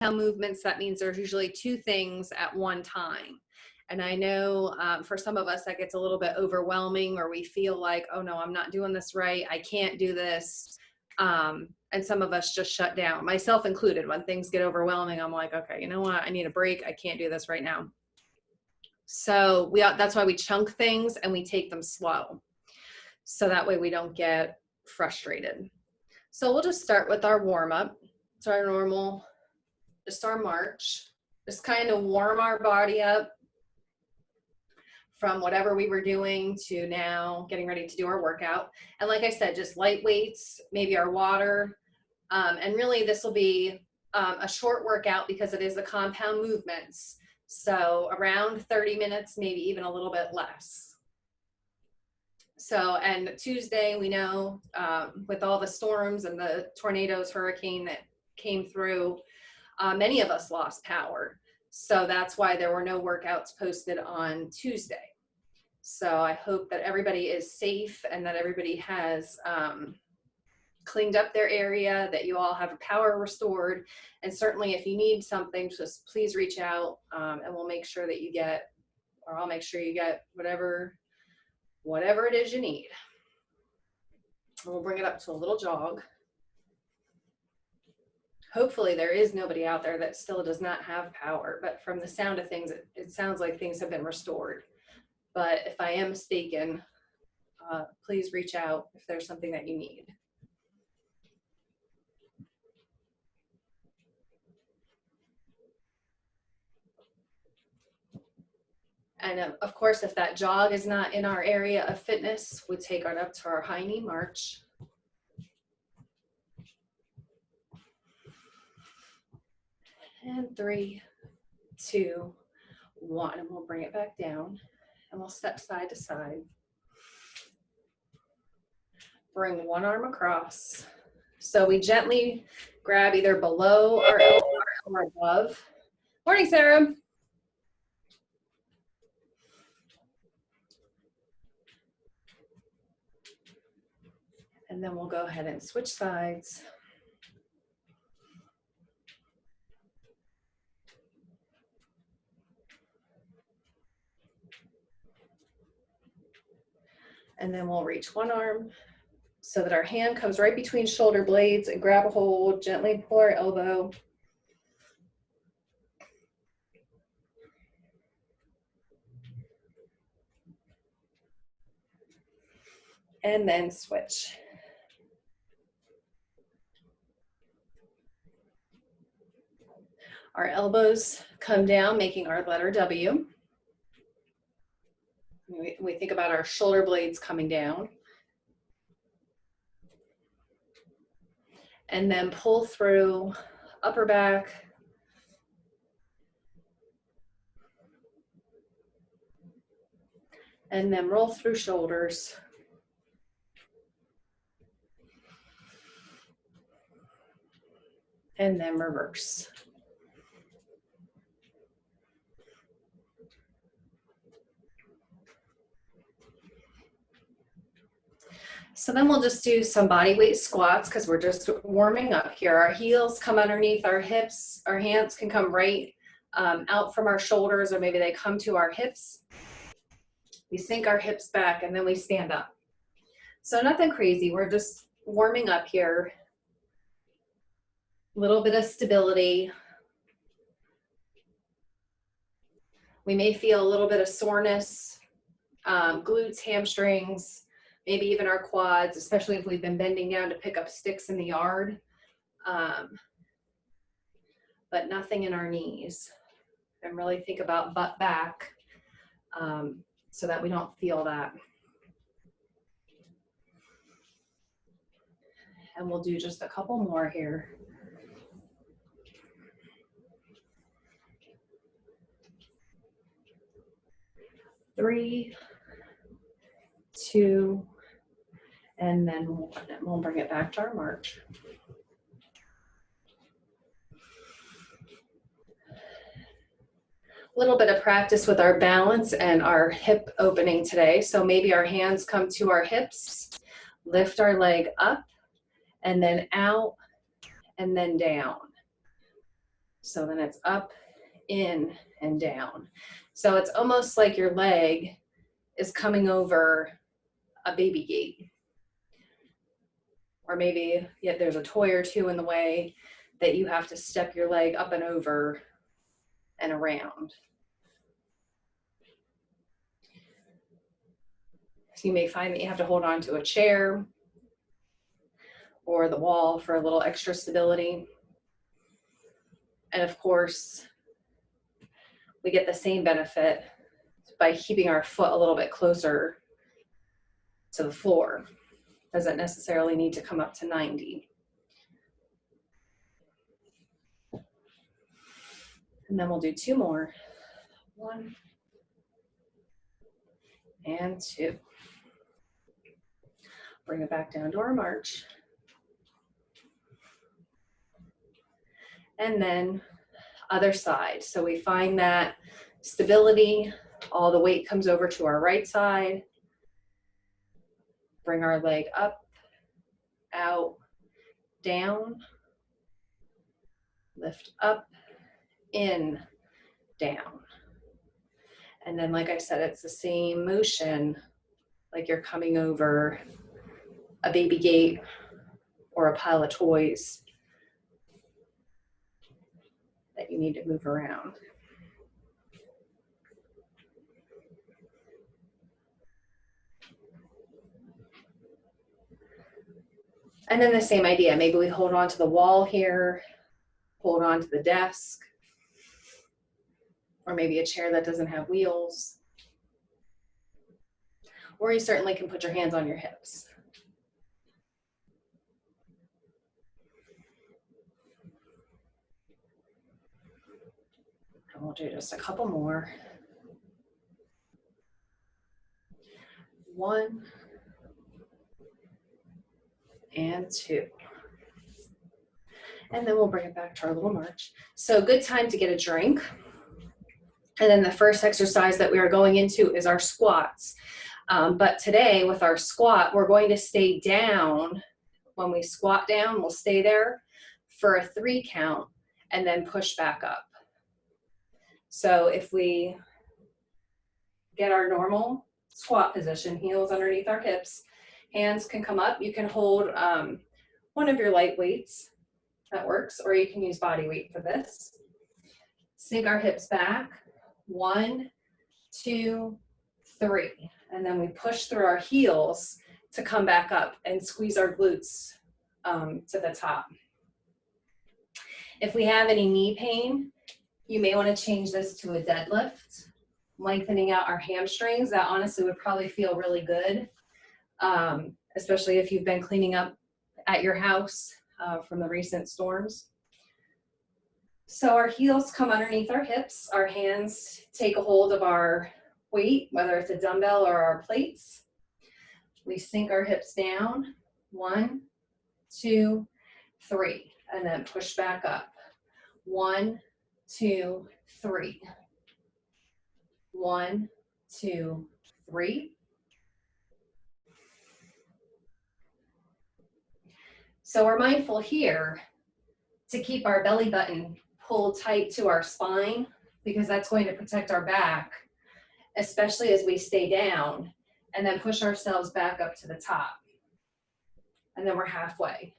movements, that means there's usually two things at one time. And I know for some of us that gets a little bit overwhelming, or we feel like, oh no, I'm not doing this right, I can't do this. And some of us just shut down, myself included. When things get overwhelming, I'm like, okay, you know what, I need a break, I can't do this right now. So that's why we chunk things and we take them slow, so that way we don't get frustrated. So we'll just start with our warm-up. So our normal, just our march, just kind of warm our body up from whatever we were doing to now getting ready to do our workout. And like I said, just light weights, maybe our water. And really this will be a short workout because it is the compound movements. So around 30 minutes, maybe even a little bit less. So, and Tuesday, we know with all the storms and the tornadoes, hurricane that came through, many of us lost power. So that's why there were no workouts posted on Tuesday. So I hope that everybody is safe and that everybody has cleaned up their area, that you all have power restored. And certainly if you need something, just please reach out and we'll make sure that you get, or I'll make sure you get whatever it is you need. And we'll bring it up to a little jog. Hopefully there is nobody out there that still does not have power, but from the sound of things, it sounds like things have been restored. But if I am mistaken, please reach out if there's something that you need. And of course, if that jog is not in our area of fitness, we take it up to our high knee march. And 3, 2, 1, and we'll bring it back down and we'll step side to side. Bring one arm across. So we gently grab either below our elbow or above. Morning, Sarah. And then we'll go ahead and switch sides. And then we'll reach one arm so that our hand comes right between shoulder blades and grab a hold, gently pull our elbow. And then switch. Our elbows come down, making our letter W. We think about our shoulder blades coming down. And then pull through upper back. And then roll through shoulders. And then reverse. So then we'll just do some body weight squats because we're just warming up here. Our heels come underneath our hips. Our hands can come right out from our shoulders, or maybe they come to our hips. We sink our hips back and then we stand up. So nothing crazy. We're just warming up here. A little bit of stability. We may feel a little bit of soreness, glutes, hamstrings, maybe even our quads, especially if we've been bending down to pick up sticks in the yard, but nothing in our knees. And really think about butt back so that we don't feel that. And we'll do just a couple more here. Three, 2, and then we'll bring it back to our march. A little bit of practice with our balance and our hip opening today. So maybe our hands come to our hips, lift our leg up, and then out, and then down. So then it's up, in, and down. So it's almost like your leg is coming over a baby gate. Or maybe there's a toy or two in the way that you have to step your leg up and over and around. So you may find that you have to hold on to a chair or the wall for a little extra stability. And of course, we get the same benefit by keeping our foot a little bit closer to the floor. Doesn't necessarily need to come up to 90. And then we'll do 2 more. 1 and 2. Bring it back down to our march. And then other side. So we find that stability, all the weight comes over to our right side. Bring our leg up, out, down, lift up, in, down. And then, like I said, it's the same motion, like you're coming over a baby gate or a pile of toys that you need to move around. And then the same idea, maybe we hold on to the wall here, hold on to the desk, or maybe a chair that doesn't have wheels. Or you certainly can put your hands on your hips. And we'll do just a couple more. 1 and 2. And then we'll bring it back to our little march. So good time to get a drink. And then the first exercise that we are going into is our squats. But today with our squat, we're going to stay down. When we squat down, we'll stay there for a 3 count and then push back up. So if we get our normal squat position, heels underneath our hips, hands can come up. You can hold one of your light weights, that works, or you can use body weight for this. Sink our hips back, 1, 2, 3. And then we push through our heels to come back up and squeeze our glutes to the top. If we have any knee pain, you may want to change this to a deadlift, lengthening out our hamstrings. That honestly would probably feel really good, especially if you've been cleaning up at your house from the recent storms. So our heels come underneath our hips, our hands take a hold of our weight, whether it's a dumbbell or our plates. We sink our hips down, 1, 2, 3, and then push back up. 1, 2, 3. 1, 2, 3. So we're mindful here to keep our belly button pulled tight to our spine, because that's going to protect our back, especially as we stay down, and then push ourselves back up to the top. And then we're halfway.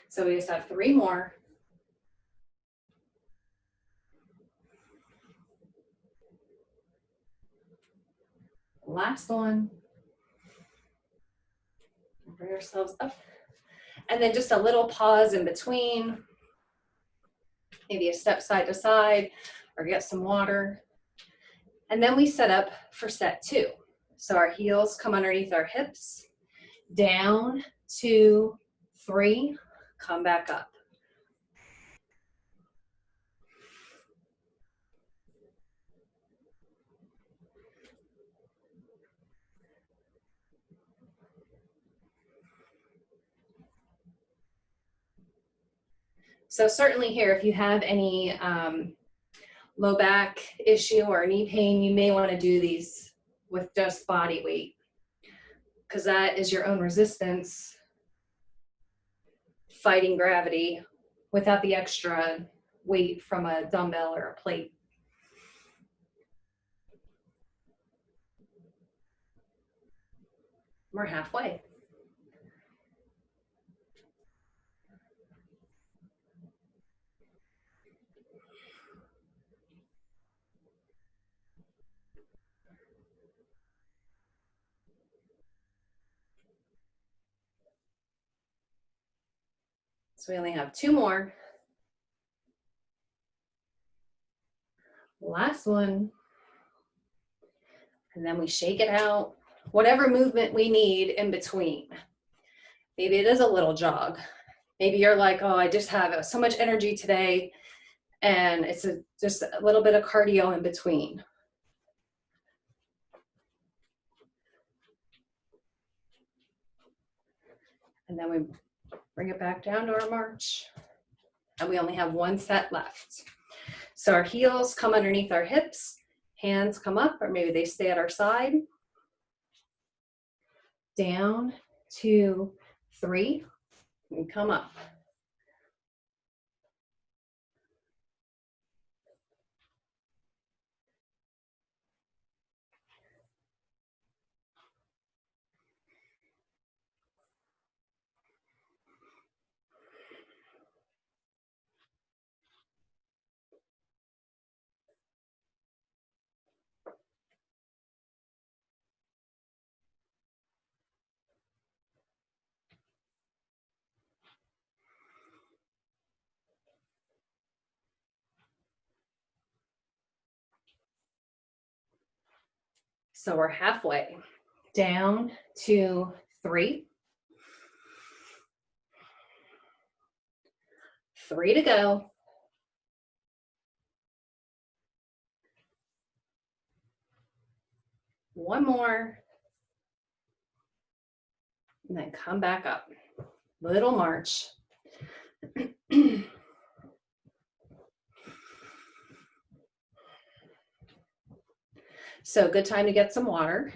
So we just have 3 more. Last one. Bring ourselves up. And then just a little pause in between. Maybe a step side to side, or get some water. And then we set up for set 2. So our heels come underneath our hips, down, 2, 3, come back up. So certainly here, if you have any low back issue or knee pain, you may want to do these with just body weight, because that is your own resistance fighting gravity without the extra weight from a dumbbell or a plate. We're halfway. So we only have 2 more. Last one. And then we shake it out. Whatever movement we need in between. Maybe it is a little jog. Maybe you're like, oh, I just have so much energy today, and it's just a little bit of cardio in between. And then we bring it back down to our march. And we only have 1 set left. So our heels come underneath our hips, hands come up, or maybe they stay at our side. Down, 2, 3, and come up. So we're halfway. Down, 2, 3. 3 to go. One more. And then come back up. Little march. So good time to get some water.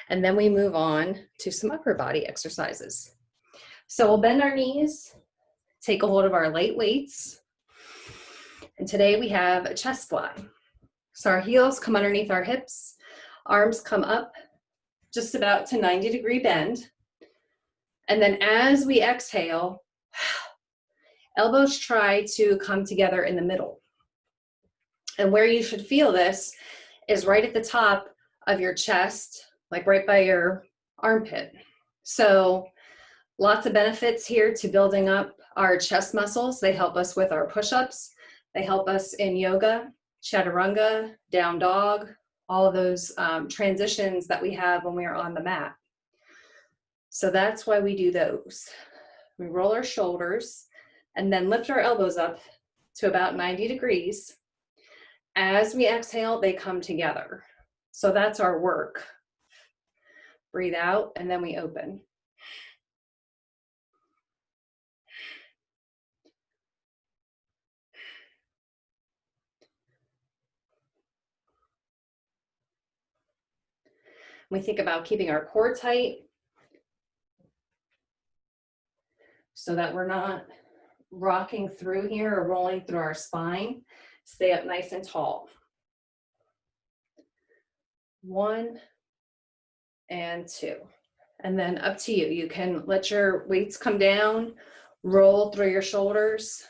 And then we move on to some upper body exercises. So we'll bend our knees, take a hold of our light weights. And today we have a chest fly. So our heels come underneath our hips, arms come up just about to 90-degree bend. And then as we exhale, elbows try to come together in the middle. And where you should feel this is right at the top of your chest, like right by your armpit. So lots of benefits here to building up our chest muscles. They help us with our push-ups. They help us in yoga, chaturanga, down dog, all of those transitions that we have when we are on the mat. So that's why we do those. We roll our shoulders and then lift our elbows up to about 90 degrees. As we exhale, they come together. So that's our work. Breathe out, and then we open. We think about keeping our core tight so that we're not rocking through here or rolling through our spine. Stay up nice and tall. 1 and 2. And then up to you. You can let your weights come down, roll through your shoulders.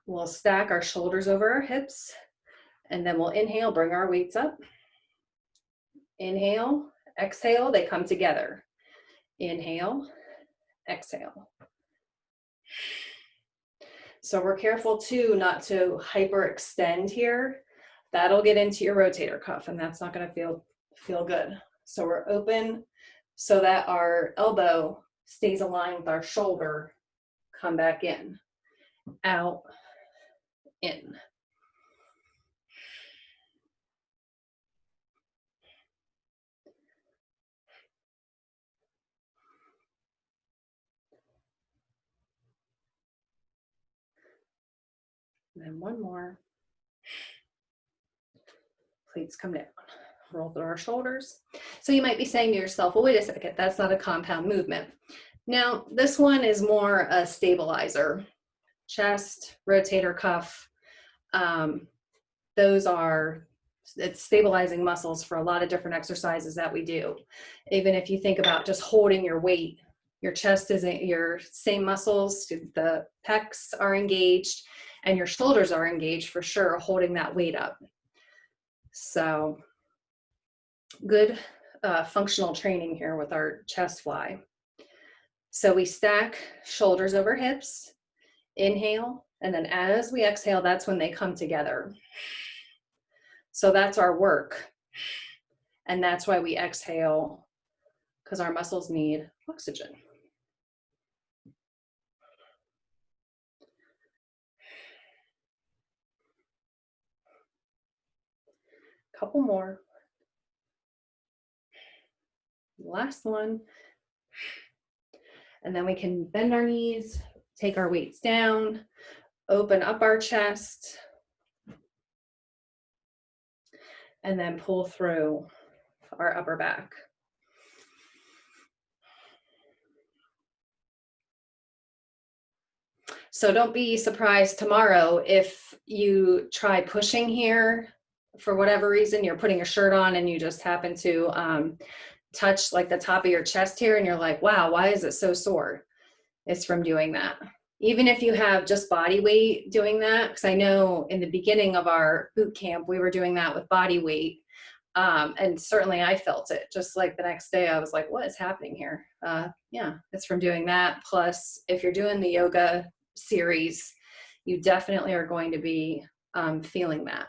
We'll stack our shoulders over our hips, and then we'll inhale, bring our weights up. Inhale, exhale, they come together. Inhale, exhale. So we're careful too not to hyperextend here. That'll get into your rotator cuff, and that's not going to feel good. So we're open so that our elbow stays aligned with our shoulder. Come back in, out, in. And then one more. Plates come down. Roll through our shoulders. So you might be saying to yourself, well, wait a second, that's not a compound movement. Now, this one is more a stabilizer. Chest, rotator cuff, those are, it's stabilizing muscles for a lot of different exercises that we do. Even if you think about just holding your weight, your chest isn't your same muscles, the pecs are engaged and your shoulders are engaged for sure, holding that weight up. So good functional training here with our chest fly. So we stack shoulders over hips, inhale, and then as we exhale, that's when they come together. So that's our work. And that's why we exhale, because our muscles need oxygen. Couple more. Last one. And then we can bend our knees, take our weights down, open up our chest, and then pull through our upper back. So don't be surprised tomorrow if you try pushing here for whatever reason, you're putting a shirt on and you just happen to touch like the top of your chest here and you're like, wow, why is it so sore? It's from doing that. Even if you have just body weight doing that, because I know in the beginning of our boot camp, we were doing that with body weight. And certainly I felt it. Just like the next day, I was like, what is happening here? Yeah, it's from doing that. Plus, if you're doing the yoga series, you definitely are going to be feeling that.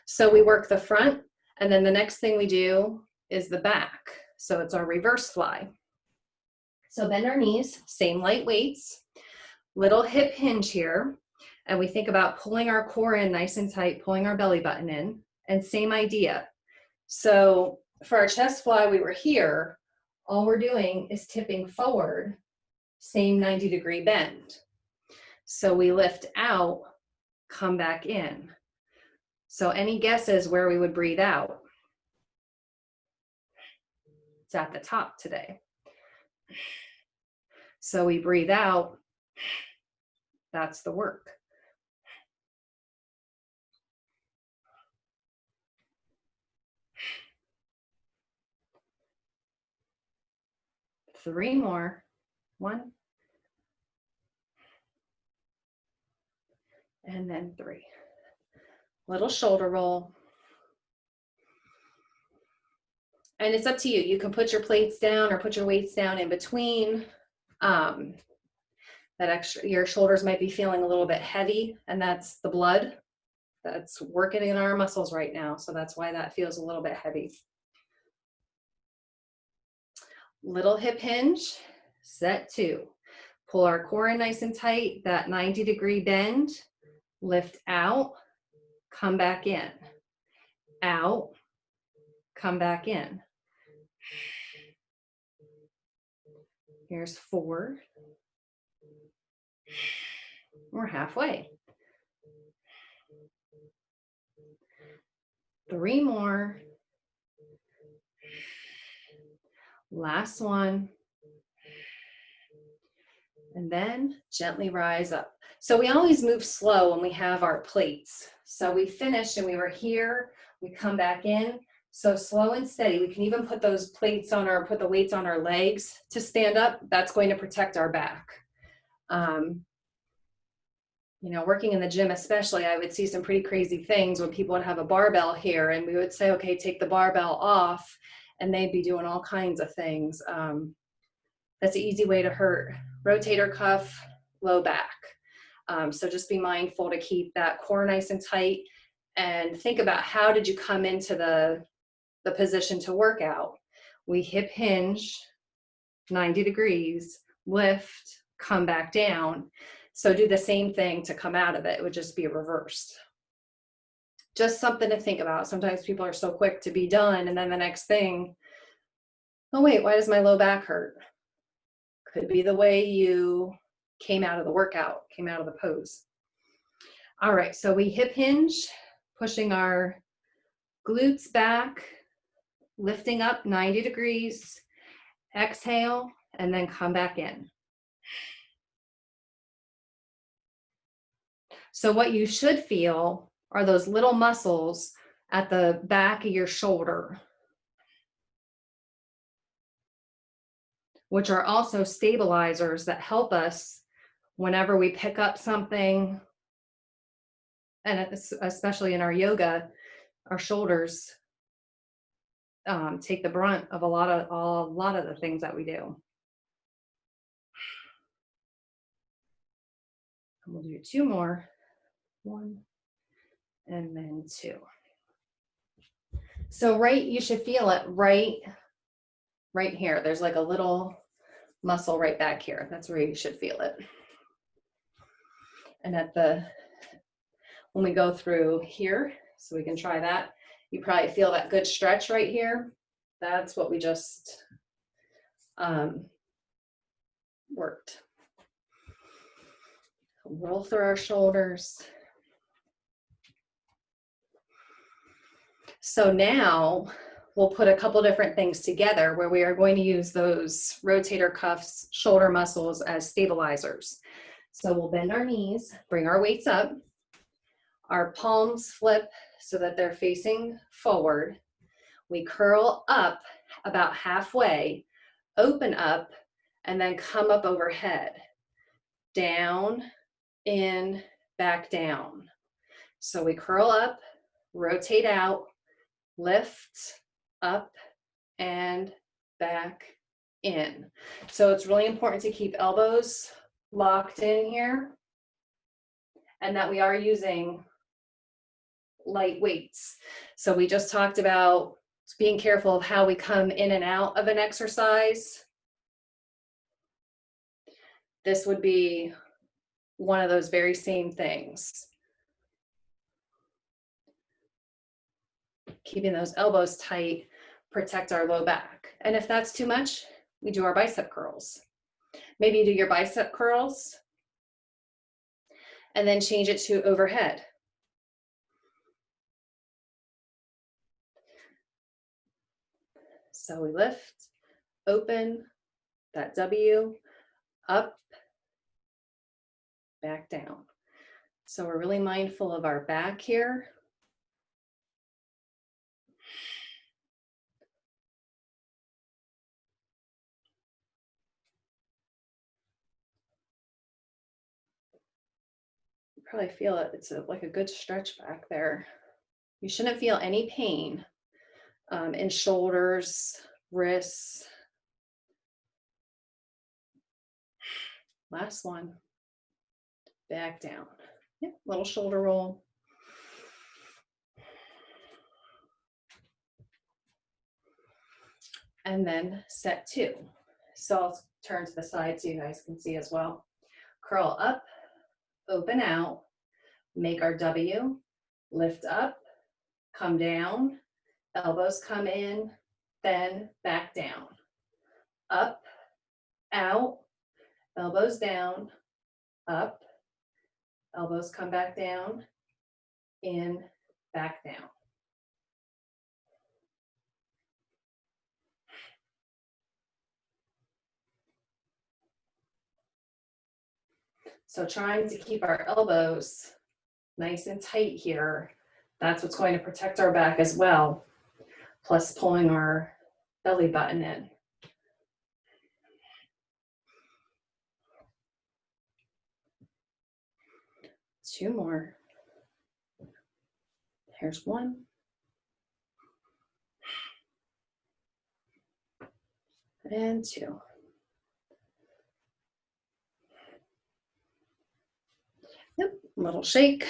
So we work the front, and then the next thing we do is the back. So it's our reverse fly. So bend our knees, same light weights, little hip hinge here. And we think about pulling our core in nice and tight, pulling our belly button in, and same idea. So for our chest fly, we were here. All we're doing is tipping forward, same 90-degree bend. So we lift out, come back in. So any guesses where we would breathe out? It's at the top today. So we breathe out, that's the work. Three more. One. And then three. Little shoulder roll. And it's up to you. You can put your plates down or put your weights down in between. Your shoulders might be feeling a little bit heavy, and that's the blood that's working in our muscles right now. So that's why that feels a little bit heavy. Little hip hinge, set two. Pull our core in nice and tight, that 90-degree bend, lift out, come back in, out, come back in. Here's four. We're halfway. Three more. Last one. And then gently rise up. So we always move slow when we have our plates. So we finished and we were here, we come back in. So slow and steady. We can even put those plates on put the weights on our legs to stand up. That's going to protect our back. Working in the gym especially, I would see some pretty crazy things when people would have a barbell here and we would say, okay, take the barbell off, and they'd be doing all kinds of things. That's an easy way to hurt rotator cuff, low back. So just be mindful to keep that core nice and tight and think about how did you come into the position to work out. We hip hinge, 90 degrees, lift, come back down. So do the same thing to come out of it. It would just be reversed. Just something to think about. Sometimes people are so quick to be done, and then the next thing, oh wait, why does my low back hurt? Could be the way you came out of the workout, came out of the pose. All right, so we hip hinge, pushing our glutes back, lifting up 90 degrees, exhale, and then come back in. So what you should feel are those little muscles at the back of your shoulder, which are also stabilizers that help us whenever we pick up something, and especially in our yoga, our shoulders take the brunt of a lot of the things that we do. And we'll do 2 more. 1 and then 2. So you should feel it right here. There's like a little muscle right back here. That's where you should feel it. And when we go through here, so we can try that, you probably feel that good stretch right here. That's what we just worked. Roll through our shoulders. So now we'll put a couple different things together where we are going to use those rotator cuffs, shoulder muscles as stabilizers. So we'll bend our knees, bring our weights up, our palms flip so that they're facing forward. We curl up about halfway, open up, and then come up overhead. Down, in, back down. So we curl up, rotate out, lift, up, and back in. So it's really important to keep elbows locked in here, and that we are using light weights. So we just talked about being careful of how we come in and out of an exercise. This would be one of those very same things. Keeping those elbows tight, protect our low back. And if that's too much, we do our bicep curls. Maybe you do your bicep curls and then change it to overhead. So we lift, open, that W, up, back down. So we're really mindful of our back here. You probably feel it. It's like a good stretch back there. You shouldn't feel any pain in shoulders, wrists. Last one. Back down. Yep, little shoulder roll. And then set 2. So I'll turn to the side so you guys can see as well. Curl up, open out, make our W, lift up, come down, elbows come in, then back down. Up, out, elbows down, up, elbows come back down, in, back down. So trying to keep our elbows nice and tight here. That's what's going to protect our back as well, plus pulling our belly button in. Two more. Here's one. And 2. Yep, little shake.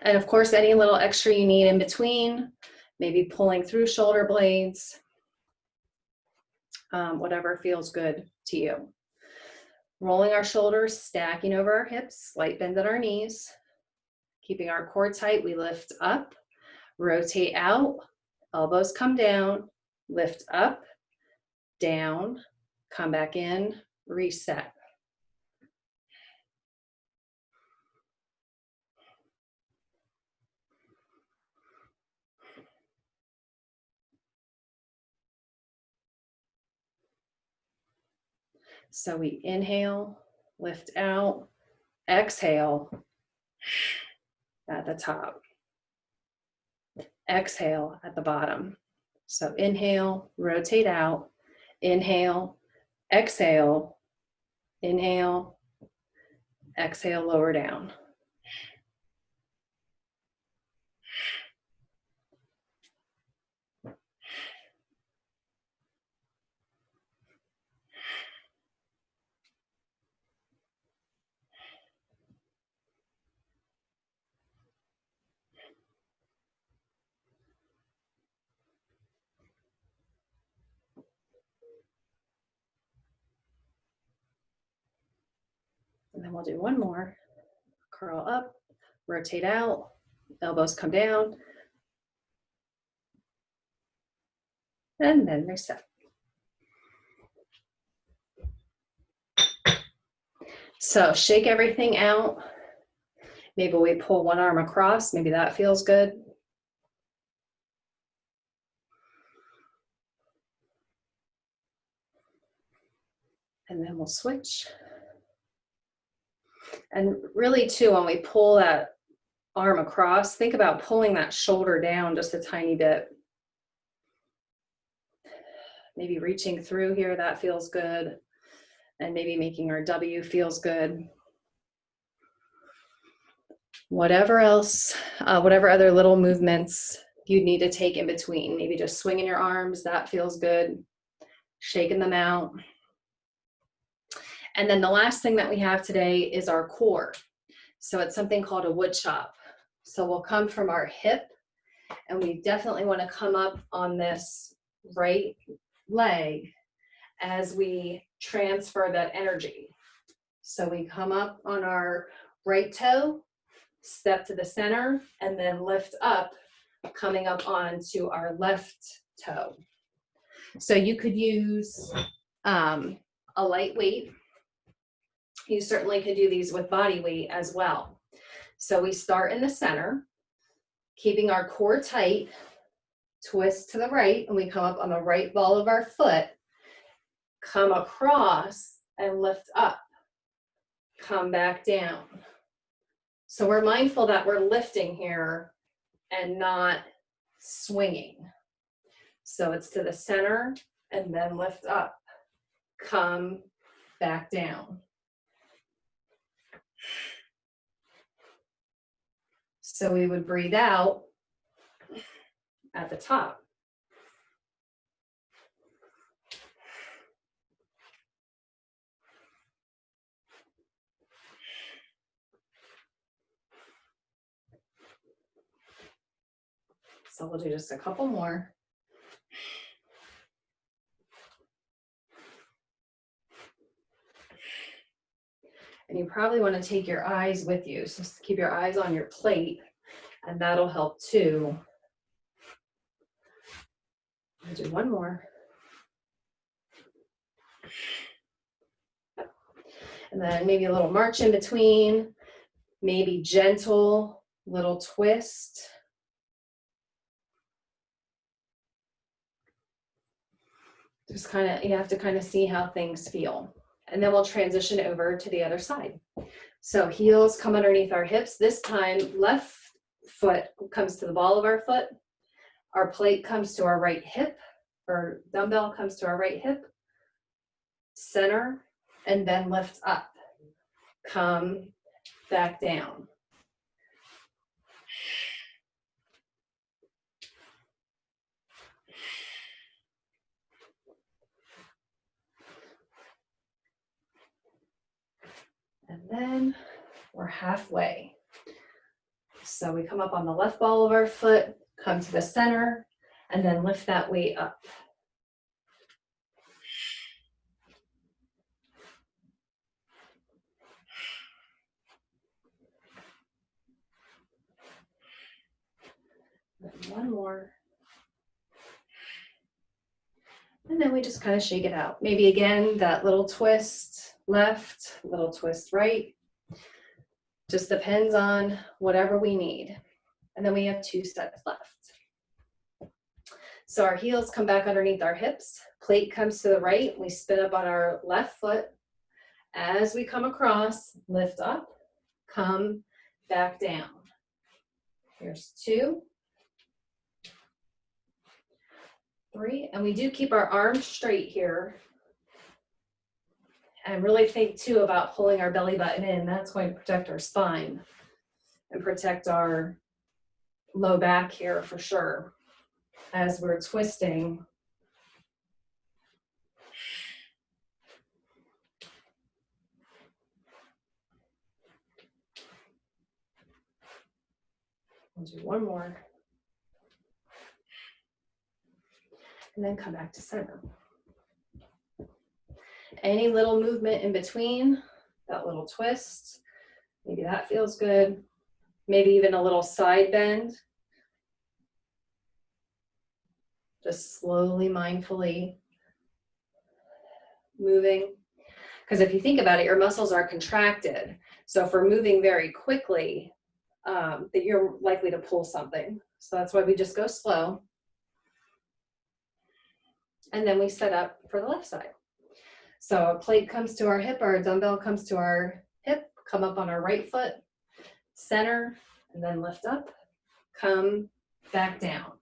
And of course, any little extra you need in between, maybe pulling through shoulder blades, whatever feels good to you. Rolling our shoulders, stacking over our hips, slight bend at our knees. Keeping our core tight, we lift up, rotate out, elbows come down, lift up, down, come back in, reset. So we inhale, lift out, exhale at the top, exhale at the bottom. So inhale, rotate out, inhale, exhale, inhale, exhale, lower down. And then we'll do one more. Curl up, rotate out, elbows come down, and then reset. So shake everything out. Maybe we pull one arm across, maybe that feels good. And then we'll switch. And really too, when we pull that arm across, think about pulling that shoulder down just a tiny bit. Maybe reaching through here, that feels good. And maybe making our W feels good. Whatever else, whatever other little movements you need to take in between. Maybe just swinging your arms, that feels good. Shaking them out. And then the last thing that we have today is our core. So it's something called a wood chop. So we'll come from our hip, and we definitely want to come up on this right leg as we transfer that energy. So we come up on our right toe, step to the center, and then lift up, coming up onto our left toe. So you could use a light weight. You certainly could do these with body weight as well. So we start in the center, keeping our core tight, twist to the right, and we come up on the right ball of our foot, come across and lift up, come back down. So we're mindful that we're lifting here and not swinging. So it's to the center and then lift up, come back down. So we would breathe out at the top. So we'll do just a couple more. And you probably want to take your eyes with you. So just keep your eyes on your plate, and that'll help too. I'll do one more. And then maybe a little march in between, maybe gentle little twist. Just kind of, you have to kind of see how things feel. And then we'll transition over to the other side. So heels come underneath our hips. This time, left foot comes to the ball of our foot. Our plate comes to our right hip, or dumbbell comes to our right hip. Center, and then lift up. Come back down. And then we're halfway. So we come up on the left ball of our foot, come to the center, and then lift that weight up. And one more. And then we just kind of shake it out. Maybe again, that little twist left, little twist right. Just depends on whatever we need. And then we have 2 sets left. So our heels come back underneath our hips, plate comes to the right, we spin up on our left foot. As we come across, lift up, come back down. Here's 2, 3, and we do keep our arms straight here. And really think too about pulling our belly button in. That's going to protect our spine and protect our low back here for sure as we're twisting. We'll do one more. And then come back to center. Any little movement in between, that little twist, maybe that feels good. Maybe even a little side bend. Just slowly, mindfully moving. Because if you think about it, your muscles are contracted. So if we're moving very quickly, that you're likely to pull something. So that's why we just go slow. And then we set up for the left side. So a plate comes to our hip, or a dumbbell comes to our hip, come up on our right foot, center, and then lift up, come back down.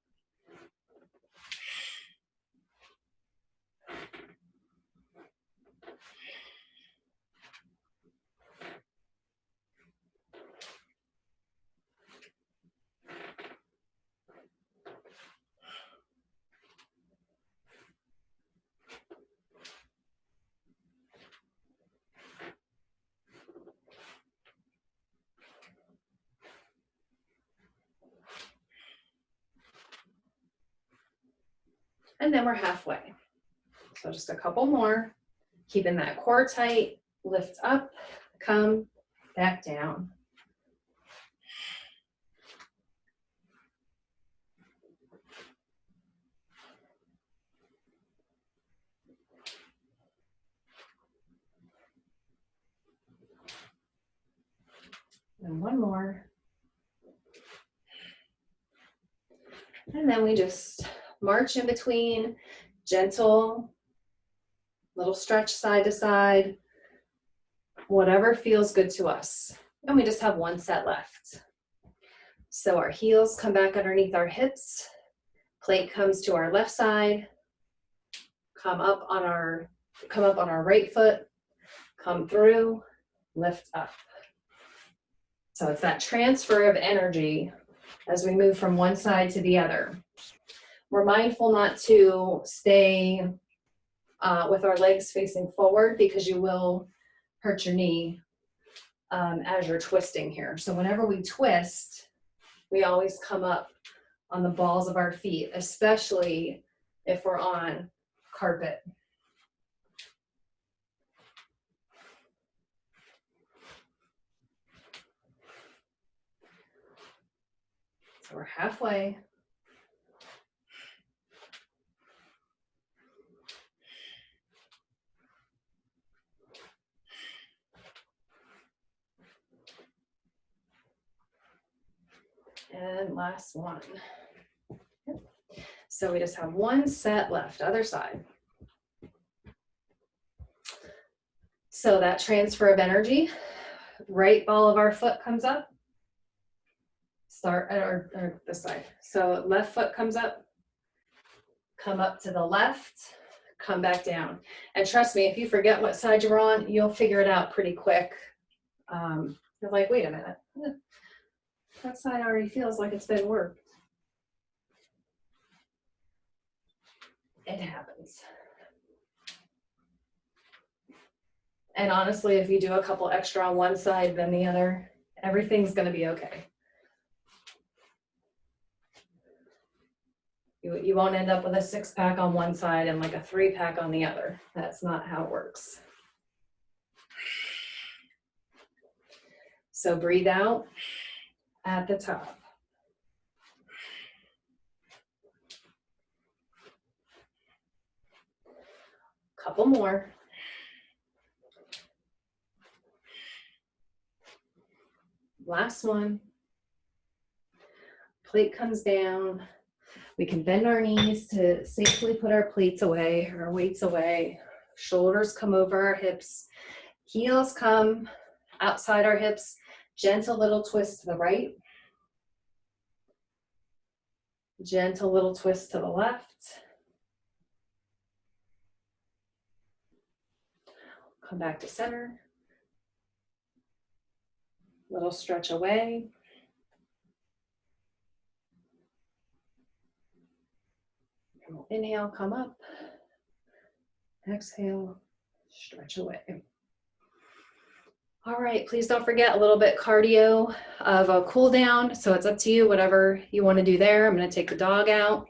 And then we're halfway. So just a couple more, keeping that core tight, lift up, come back down. And one more. And then we just march in between, gentle, little stretch side to side, whatever feels good to us. And we just have one set left. So our heels come back underneath our hips, plate comes to our left side, come up on our right foot, come through, lift up. So it's that transfer of energy as we move from one side to the other. We're mindful not to stay with our legs facing forward because you will hurt your knee as you're twisting here. So whenever we twist, we always come up on the balls of our feet, especially if we're on carpet. So we're halfway. And last one. So we just have one set left, other side. So that transfer of energy, right ball of our foot comes up. Start at or this side. So left foot comes up, come up to the left, come back down. And trust me, if you forget what side you're on, you'll figure it out pretty quick. You're like, wait a minute, that side already feels like it's been worked. It happens. And honestly, if you do a couple extra on one side than the other, everything's going to be okay. You won't end up with a 6-pack on one side and like a 3-pack on the other. That's not how it works. So breathe out at the top. Couple more. Last one. Plate comes down. We can bend our knees to safely put our plates away, our weights away. Shoulders come over our hips. Heels come outside our hips. Gentle little twist to the right. Gentle little twist to the left. Come back to center. Little stretch away. Inhale, come up. Exhale, stretch away. All right, please don't forget a little bit cardio of a cool down. So it's up to you, whatever you want to do there. I'm going to take the dog out.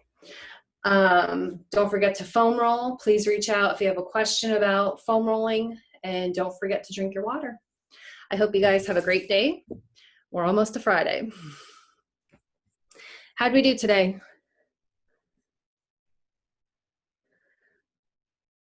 Don't forget to foam roll. Please reach out if you have a question about foam rolling, and don't forget to drink your water. I hope you guys have a great day. We're almost to Friday. How'd we do today?